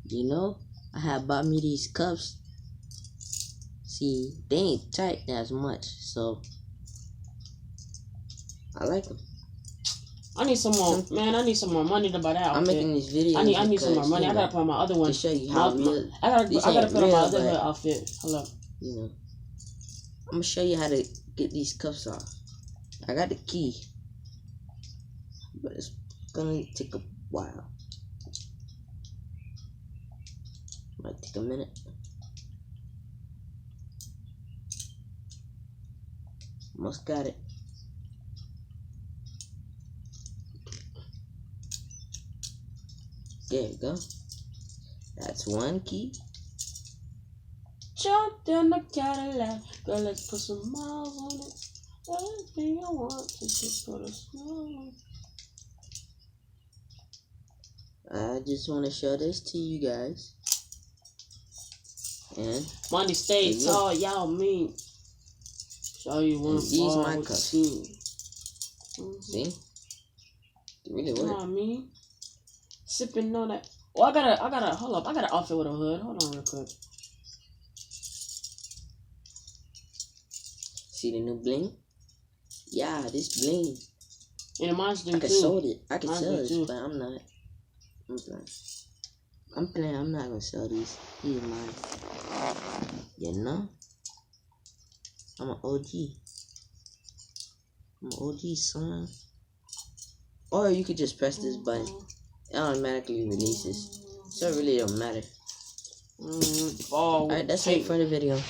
You know, I had bought me these cuffs. See, they ain't tight as much, so I like them. I need some more, man. I need some more money to buy that outfit. I'm making these videos. I need some more money. I gotta put on my other one. To show you how real. I gotta put on my other hood outfit. Hold up. You know, I'm gonna show you how to get these cuffs off. I got the key, but it's gonna take a while. Might take a minute. Almost got it. There you go. That's one key. Jumped in the Cadillac, girl, let's put some miles on it. Anything I want to just put a smile on. I just want to show this to you guys. And money stay tall, y'all mean. Show you one. These my cuffs. See? It really work. You know what I mean? Sipping on that. Oh, I gotta, hold up. I got an outfit with a hood. Hold on real quick. See the new bling? Yeah, this bling. And mine's new too. I can sell it, but I'm not. I'm playing. I'm not gonna sell these. These are mine. You know? I'm an OG. I'm an OG, son. Or you could just press this button. It automatically releases. So it really don't matter. Alright, that's it for the video.